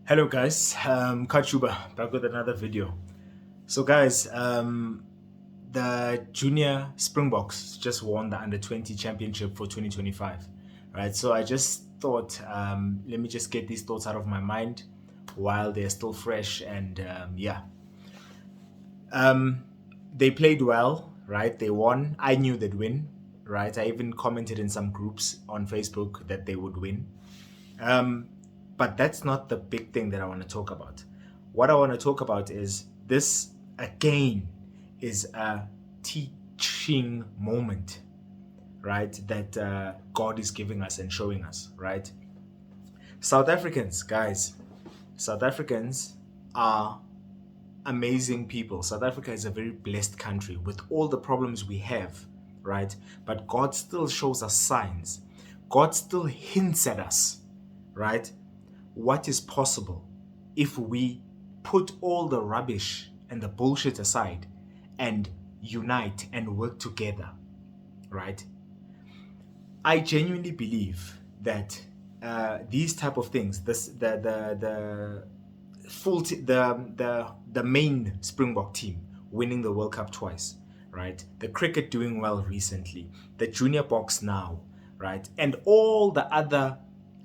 Hello guys, Kachuba back with another video. So guys, the Junior Springboks just won the Under 20 Championship for 2025, right? So I just thought, let me just get these thoughts out of my mind while they're still fresh. And um, they played well, right? They won. I knew they'd win, right? I even commented in some groups on Facebook that they would win. Um, but that's not the big thing that I want to talk about. What I want to talk about is this again is a teaching moment, right? That God is giving us and showing us, right? South Africans, guys, South Africans are amazing people. South Africa is a very blessed country with all the problems we have, right? But God still shows us signs. God still hints at us, right? What is possible if we put all the rubbish and the bullshit aside and unite and work together, right? I genuinely believe that these type of things, the main Springbok team winning the World Cup twice, right? The cricket doing well recently, the Junior Boks now, right? And all the other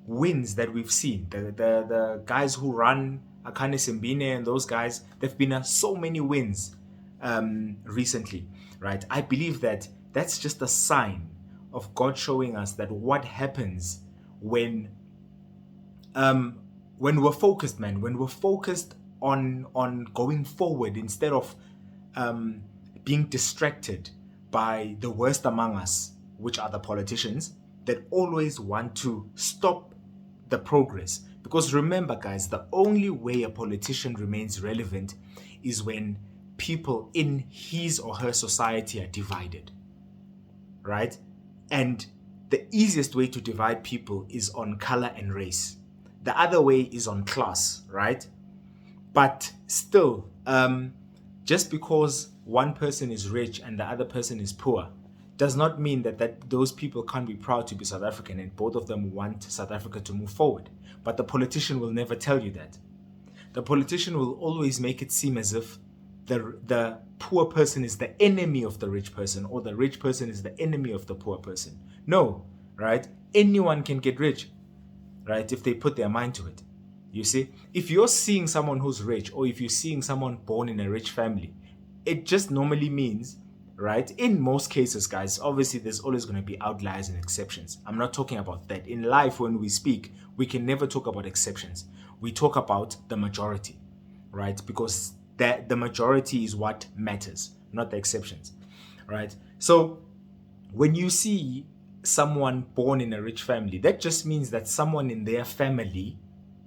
wins that we've seen, the guys who run Akane Simbine and those guys, there've been so many wins recently, right? I believe that that's just a sign of God showing us that what happens when we're focused, man, when we're focused on going forward instead of being distracted by the worst among us, which are the politicians that always want to stop the progress. Because remember, guys, the only way a politician remains relevant is when people in his or her society are divided, right? And the easiest way to divide people is on color and race. The other way is on class, right? But still, just because one person is rich and the other person is poor does not mean that those people can't be proud to be South African and both of them want South Africa to move forward. But the politician will never tell you that. The politician will always make it seem as if the poor person is the enemy of the rich person or the rich person is the enemy of the poor person. No, right? Anyone can get rich, right? If they put their mind to it. You see, if you're seeing someone who's rich or if you're seeing someone born in a rich family, it just normally means, right? In most cases, guys, obviously there's always going to be outliers and exceptions. I'm not talking about that. In life, when we speak, we can never talk about exceptions. We talk about the majority, right? Because the majority is what matters, not the exceptions, right? So when you see someone born in a rich family, that just means that someone in their family,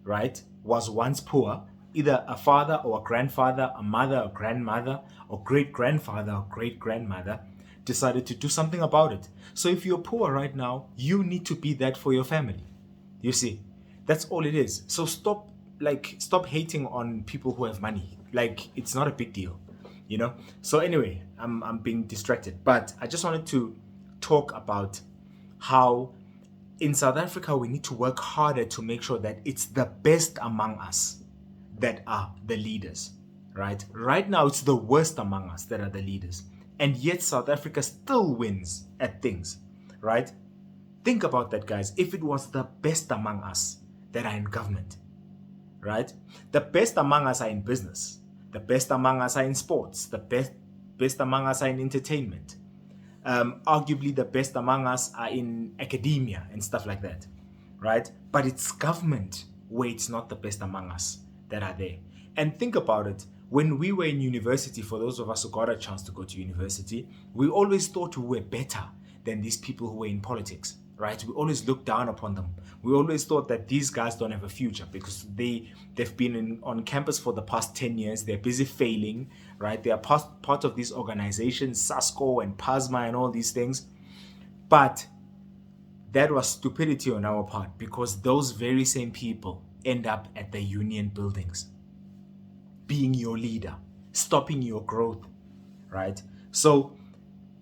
right, was once poor, either a father or a grandfather, a mother or grandmother, or great grandfather or great grandmother decided to do something about it. So if you're poor right now, you need to be that for your family. You see, that's all it is. So stop hating on people who have money. Like, it's not a big deal, you know? So anyway, I'm being distracted, but I just wanted to talk about how in South Africa we need to work harder to make sure that it's the best among us that are the leaders, right? Right now it's the worst among us that are the leaders. And yet South Africa still wins at things, right? Think about that, guys. If it was the best among us that are in government, right? The best among us are in business. The best among us are in sports. The best among us are in entertainment. Arguably the best among us are in academia and stuff like that, right? But it's government where it's not the best among us that are there. And think about it. When we were in university, for those of us who got a chance to go to university, we always thought we were better than these people who were in politics, right? We always looked down upon them. We always thought that these guys don't have a future because they've been on campus for the past 10 years. They're busy failing, right? They are part of these organizations, SASCO and PASMA and all these things. But that was stupidity on our part because those very same people end up at the union buildings, being your leader, stopping your growth, right? So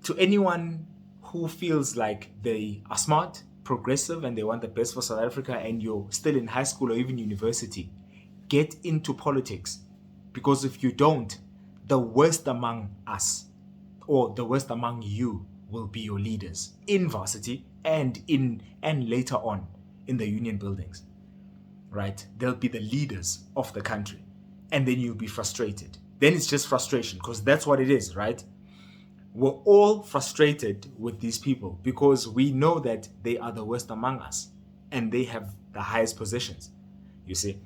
to anyone who feels like they are smart, progressive, and they want the best for South Africa and you're still in high school or even university, get into politics, because if you don't, the worst among us, or the worst among you, will be your leaders in varsity and later on in the union buildings, right? They'll be the leaders of the country, and then you'll be frustrated. Then it's just frustration, because that's what it is, right? We're all frustrated with these people because we know that they are the worst among us and they have the highest positions, you see.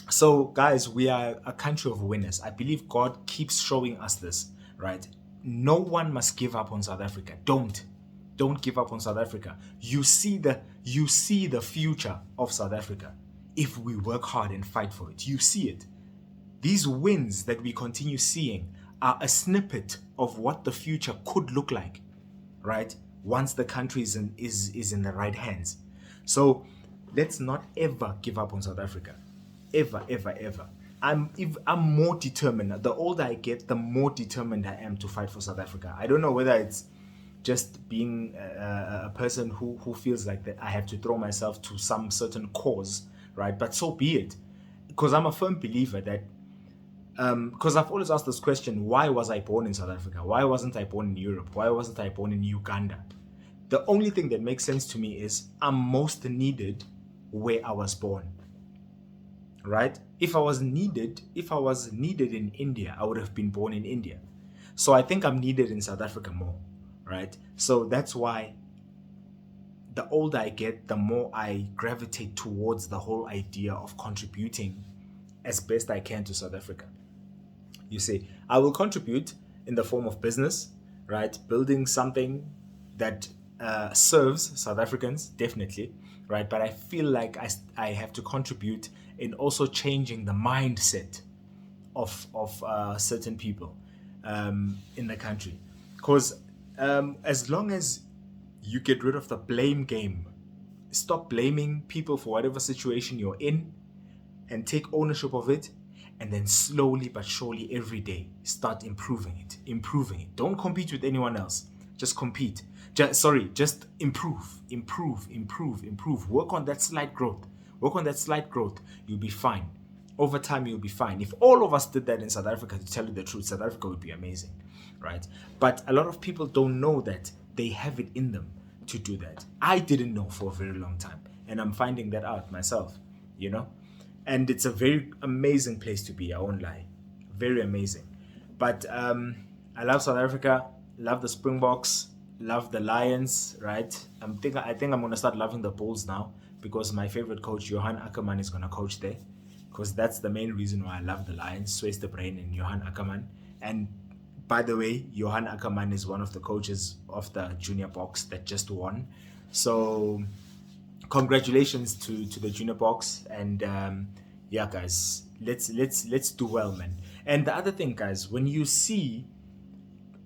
So guys, we are a country of winners. I believe God keeps showing us this, right? No one must give up on South Africa. Don't give up on South Africa. You see the future of South Africa if we work hard and fight for it. You see it. These wins that we continue seeing are a snippet of what the future could look like, right? Once the country is in the right hands. So let's not ever give up on South Africa. Ever, ever, ever. I'm more determined. The older I get, the more determined I am to fight for South Africa. I don't know whether it's just being a person who feels like that I have to throw myself to some certain cause, right? But so be it. Because I'm a firm believer that because I've always asked this question, why was I born in South Africa? Why wasn't I born in Europe? Why wasn't I born in Uganda? The only thing that makes sense to me is I'm most needed where I was born, right? If I was needed in India, I would have been born in India. So I think I'm needed in South Africa more, right? So that's why the older I get, the more I gravitate towards the whole idea of contributing as best I can to South Africa. You see, I will contribute in the form of business, right? Building something that serves South Africans, definitely, right? But I feel like I have to contribute in also changing the mindset of certain people in the country. Because as long as you get rid of the blame game, stop blaming people for whatever situation you're in, and take ownership of it, and then slowly but surely every day start improving it. Don't compete with anyone else. Just compete. Just improve. Work on that slight growth. You'll be fine. Over time, you'll be fine. If all of us did that in South Africa, to tell you the truth, South Africa would be amazing, right? But a lot of people don't know that they have it in them to do that. I didn't know for a very long time, and I'm finding that out myself, you know? And it's a very amazing place to be, I won't lie. Very amazing. But I love South Africa, love the Springboks, love the Lions, right? I think I'm going to start loving the Bulls now, because my favorite coach, Johan Ackerman, is going to coach there. Because that's the main reason why I love the Lions, Swayze de Brain and Johan Ackerman. And by the way, Johan Ackerman is one of the coaches of the Junior Boks that just won. So congratulations to the Junior Boks, and yeah, guys, let's do well, man. And the other thing, guys, when you see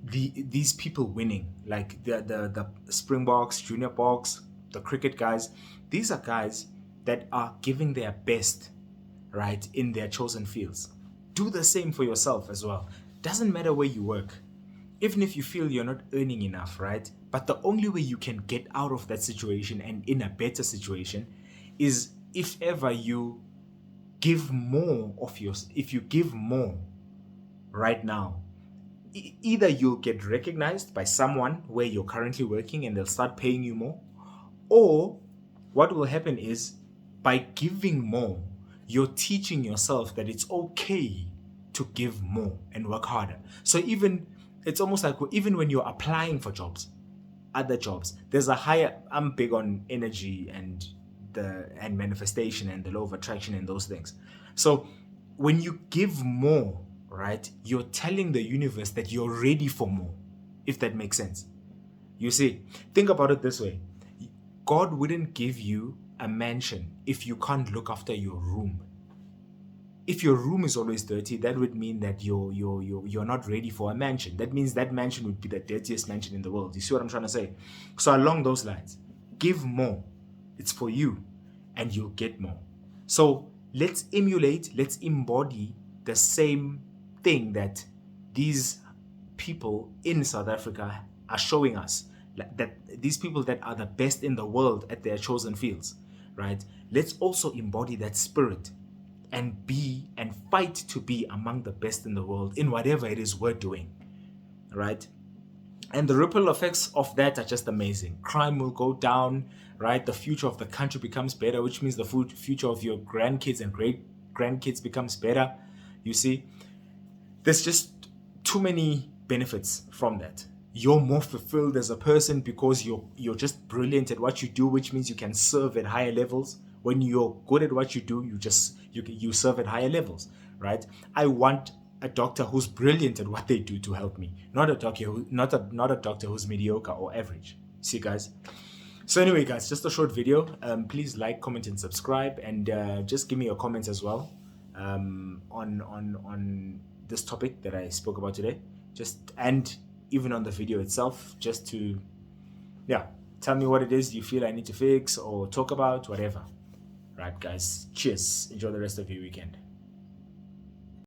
these people winning, like the Springboks, Junior Boks, the cricket guys, these are guys that are giving their best, right, in their chosen fields. Do the same for yourself as well. Doesn't matter where you work, even if you feel you're not earning enough, right? But the only way you can get out of that situation and in a better situation is if ever you give more of yours. If you give more right now, either you'll get recognized by someone where you're currently working and they'll start paying you more, or what will happen is by giving more, you're teaching yourself that it's okay to give more and work harder. So it's almost like even when you're applying for other jobs, there's a higher, I'm big on energy and manifestation and the law of attraction and those things. So when you give more, right, you're telling the universe that you're ready for more, if that makes sense. You see, think about it this way. God wouldn't give you a mansion if you can't look after your room. If your room is always dirty, that would mean that you're not ready for a mansion. That means that mansion would be the dirtiest mansion in the world. You see what I'm trying to say? So along those lines, give more. It's for you, and you'll get more. So let's embody the same thing that these people in South Africa are showing us. That these people that are the best in the world at their chosen fields, right? Let's also embody that spirit and be and fight to be among the best in the world in whatever it is we're doing, right? And the ripple effects of that are just amazing. Crime will go down, right? The future of the country becomes better, which means the future of your grandkids and great grandkids becomes better. You see, there's just too many benefits from that. You're more fulfilled as a person because you're just brilliant at what you do, which means you can serve at higher levels. When you're good at what you do, you serve at higher levels, right? I want a doctor who's brilliant at what they do to help me, not a doctor not a doctor who's mediocre or average. See, guys. So anyway, guys, just a short video. Please like, comment, and subscribe, and just give me your comments as well on this topic that I spoke about today. And even on the video itself, just to tell me what it is you feel I need to fix or talk about, whatever. Right, guys. Cheers. Enjoy the rest of your weekend.